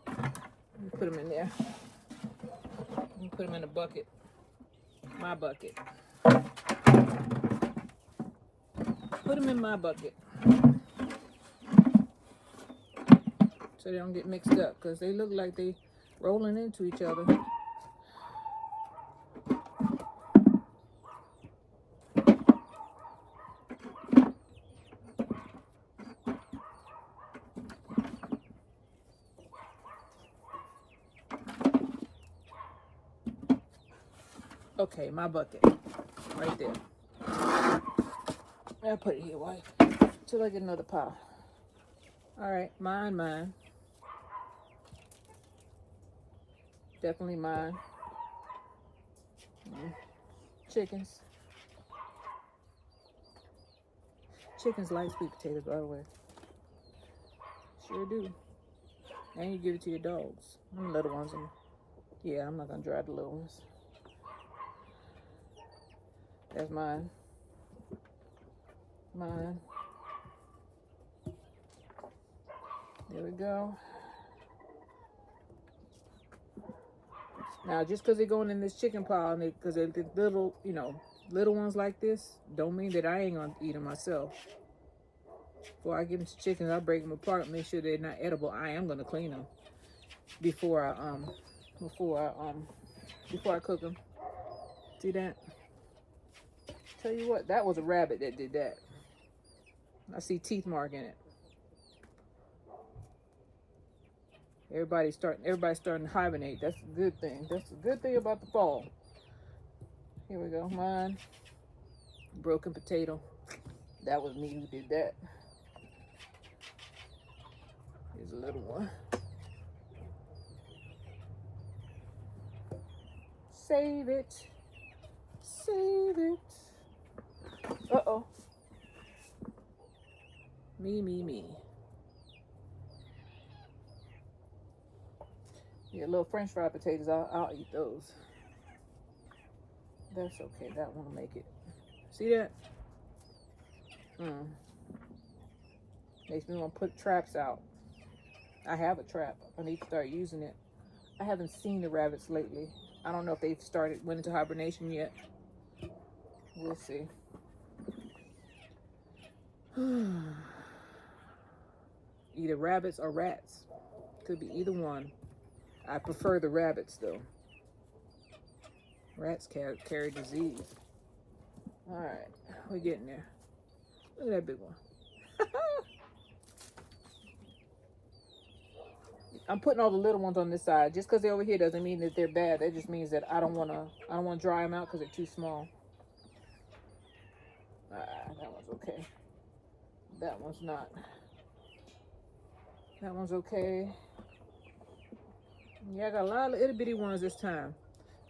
Let me put them in there. Let me put them in a bucket. My bucket. Put them in my bucket. So they don't get mixed up, because they look like they rolling into each other. Okay, my bucket. Right there. I'll put it here, wife. Till I get another pile. Alright, mine. Definitely mine. Chickens. Chickens like sweet potatoes, by the way. Sure do. And you give it to your dogs. Them little ones. Yeah, I'm not gonna dry the little ones. That's mine. There we go. Now, just because they're going in this chicken pile, and because they're little, little ones like this, don't mean that I ain't gonna eat them myself. Before I give them to chickens, I break them apart, make sure they're not edible. I am gonna clean them before I cook them. See that? Tell you what, that was a rabbit that did that. I see teeth mark in it. Everybody's starting to hibernate. That's a good thing. That's a good thing about the fall. Here we go. Mine. Broken potato. That was me who did that. Here's a little one. Save it. Uh-oh. Me. Yeah, little French fried potatoes, I'll eat those. That's okay, that won't make it. See that? Makes me want to put traps out. I have a trap. I need to start using it. I haven't seen the rabbits lately. I don't know if they've went into hibernation yet. We'll see. Either rabbits or rats. Could be either one. I prefer the rabbits though. Rats carry disease. All right, we're getting there. Look at that big one. I'm putting all the little ones on this side. Just because they're over here doesn't mean that they're bad. That just means that I don't want to dry them out because they're too small. That one's okay. That one's not. That one's okay. Yeah, I got a lot of itty bitty ones this time.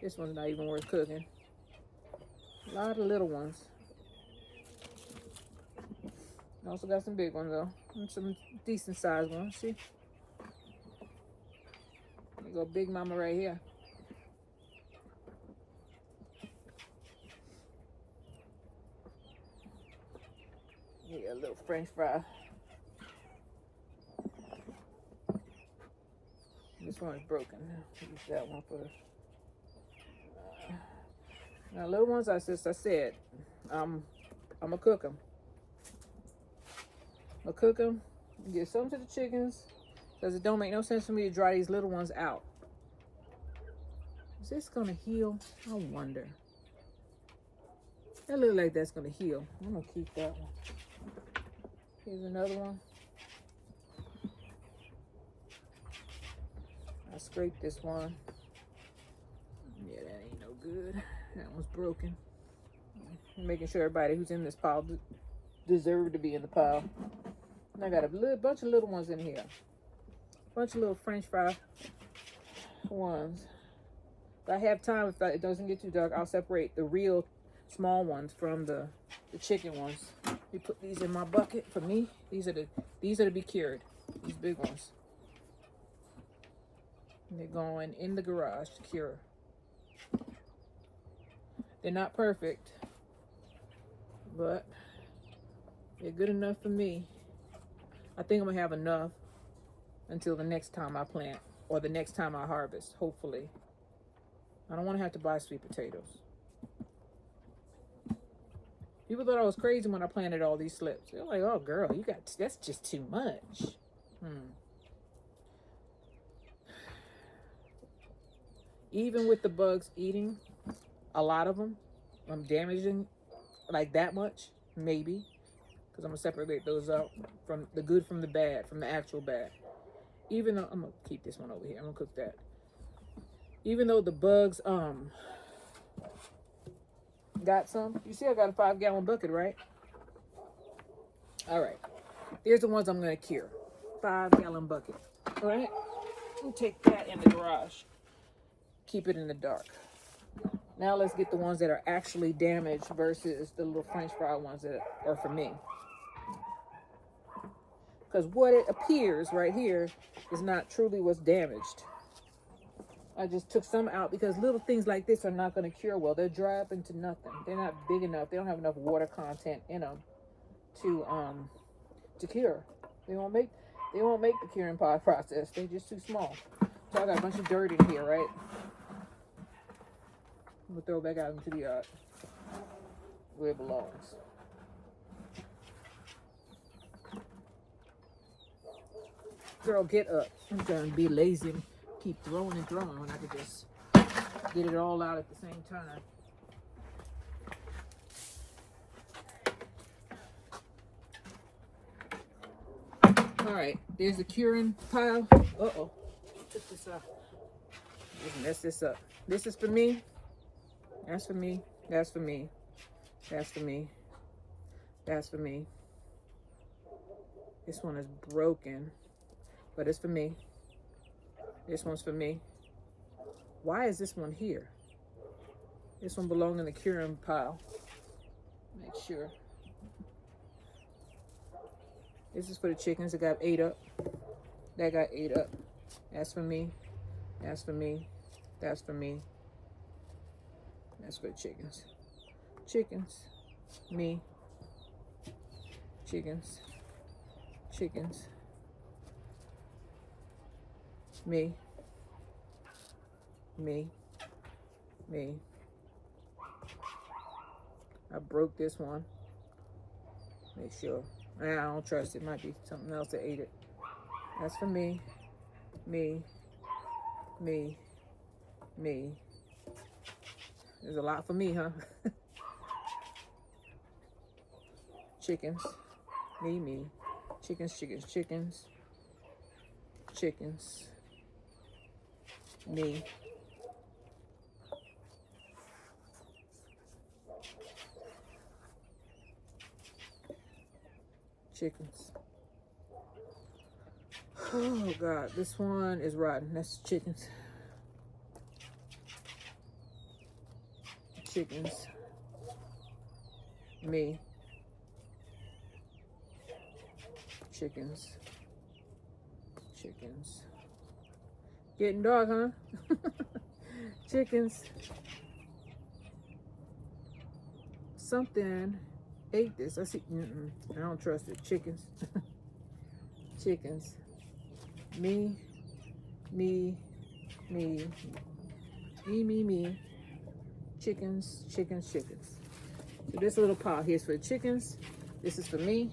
This one's not even worth cooking. A lot of little ones. Also got some big ones though. And some decent sized ones. See? There you go, big mama right here. Yeah, a little French fry. This one is broken. Use that one for Now, little ones, I said, I'm gonna cook them. I'll cook them, give some to the chickens, because it don't make no sense for me to dry these little ones out. Is this gonna heal? I wonder. That looks like that's gonna heal. I'm gonna keep that one. Here's another one. I scraped this one. Yeah, that ain't no good. That one's broken. I'm making sure everybody who's in this pile deserve to be in the pile. And I got a bunch of little ones in here. Bunch of little French fry ones. If I have time, if it doesn't get too dark, I'll separate the real small ones from the chicken ones. We put these in my bucket for me. These are to be cured. These big ones. And they're going in the garage to cure. They're not perfect, but they're good enough for me. I think I'm gonna have enough until the next time I plant or the next time I harvest, hopefully. I don't want to have to buy sweet potatoes. People thought I was crazy when I planted all these slips. They're like, oh girl, that's just too much. Even with the bugs eating a lot of them, I'm damaging like that much, maybe. Because I'm going to separate those out from the good from the bad, from the actual bad. Even though, I'm going to keep this one over here. I'm going to cook that. Even though the bugs got some. You see I got a 5-gallon bucket, right? All right. There's the ones I'm going to cure. 5-gallon bucket. All right. We'll take that in the garage. Keep it in the dark. Now let's get the ones that are actually damaged versus the little French fry ones that are for me. Because what it appears right here is not truly what's damaged. I just took some out because little things like this are not going to cure well. They're dry up into nothing. They're not big enough. They don't have enough water content in them to cure. They won't make the curing process. They're just too small. So I got a bunch of dirt in here, right? I'm gonna throw it back out into the yard where it belongs. Girl, get up. I'm trying to be lazy and keep throwing and throwing when I could just get it all out at the same time. All right, there's the curing pile. Uh-oh, took this out. Just mess this up. This is for me. That's for me. That's for me. That's for me. That's for me. This one is broken, but it's for me. This one's for me. Why is this one here? This one belongs in the curing pile. Make sure. This is for the chickens that got ate up. That got ate up. That's for me. That's for me. That's for me. That's for the chickens. Chickens. Me. Chickens. Chickens. Me. Me. Me. I broke this one. Make sure. I don't trust it. Might be something else that ate it. That's for me. Me. Me. Me. There's a lot for me, huh? Chickens. Me. Chickens. Chickens. Me. Chickens. Oh God, this one is rotten. That's chickens. Chickens. Me. Chickens. Getting dark, huh? Chickens. Something ate this. I see. I don't trust it. Chickens. Chickens. Me. chickens, chickens, chickens. So this little pile here is for the chickens. This is for me.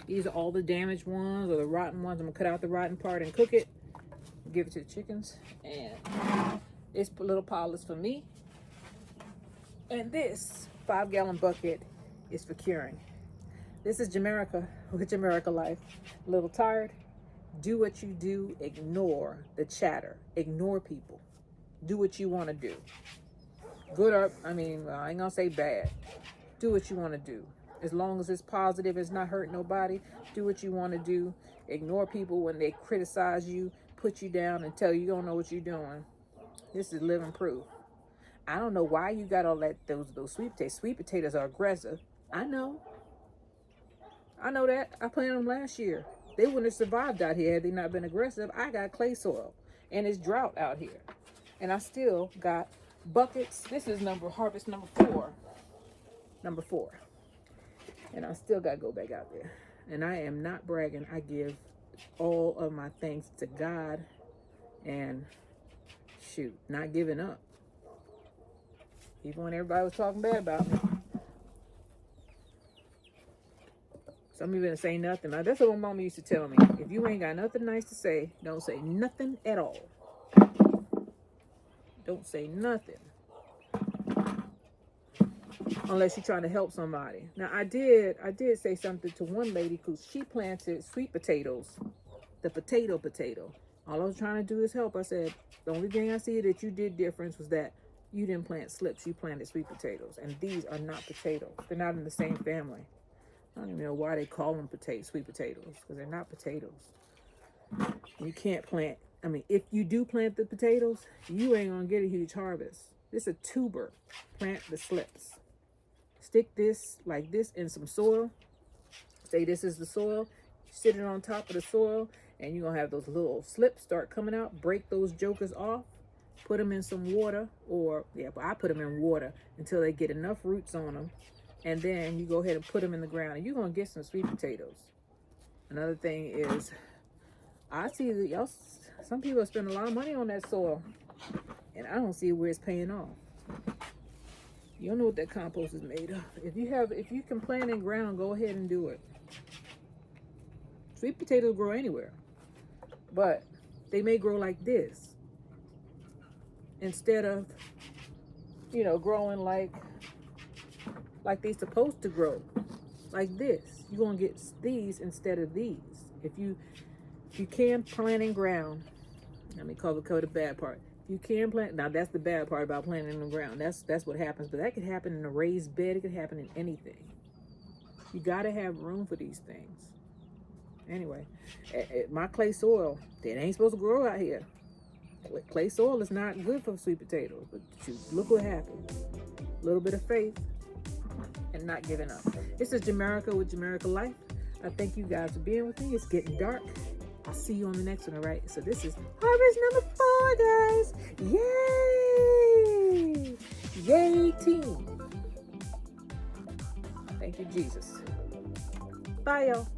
These are all the damaged ones or the rotten ones. I'm gonna cut out the rotten part and cook it. Give it to the chickens. And this little pile is for me. And this 5-gallon bucket is for curing. This is Jamaica with Jamaica Life. A little tired? Do what you do. Ignore the chatter. Ignore people. Do what you want to do. Good or, I ain't gonna say bad. Do what you want to do. As long as it's positive, it's not hurting nobody. Do what you want to do. Ignore people when they criticize you, put you down, and tell you don't know what you're doing. This is living proof. I don't know why you got all that. Those sweet potatoes. Sweet potatoes are aggressive. I know that. I planted them last year. They wouldn't have survived out here had they not been aggressive. I got clay soil, and it's drought out here, and I still got buckets. This is harvest number 4. Number 4. And I still got to go back out there. And I am not bragging. I give all of my thanks to God and shoot, not giving up. Even when everybody was talking bad about me. Some of you didn't say nothing. Now, that's what my mama used to tell me. If you ain't got nothing nice to say, don't say nothing at all. Don't say nothing. Unless you're trying to help somebody. Now, I did say something to one lady because she planted sweet potatoes, the potato. All I was trying to do is help. I said, the only thing I see that you did difference was that you didn't plant slips. You planted sweet potatoes. And these are not potatoes. They're not in the same family. I don't even know why they call them sweet potatoes, because they're not potatoes. You can't plant. If you do plant the potatoes, you ain't going to get a huge harvest. This is a tuber. Plant the slips. Stick this like this in some soil. Say this is the soil. Sit it on top of the soil, and you're going to have those little slips start coming out. Break those jokers off. Put them in some water, but I put them in water until they get enough roots on them. And then you go ahead and put them in the ground, and you're going to get some sweet potatoes. Another thing is, I see that some people spend a lot of money on that soil, and I don't see where it's paying off. You don't know what that compost is made of. If you can plant in ground, go ahead and do it. Sweet potatoes grow anywhere, but they may grow like this instead of, growing like they're supposed to grow, like this. You're gonna get these instead of these. If you can plant in ground, let me cover the bad part. You can plant. Now that's the bad part about planting in the ground. That's what happens. But that could happen in a raised bed. It could happen in anything. You got to have room for these things. Anyway, my clay soil, it ain't supposed to grow out here. Clay soil is not good for sweet potatoes. But shoot, look what happened. A little bit of faith and not giving up. This is Jamaica with Jamaica Life. I thank you guys for being with me. It's getting dark. I'll see you on the next one, all right? So this is harvest number 4, guys. Yay! Yay, team. Thank you, Jesus. Bye, y'all.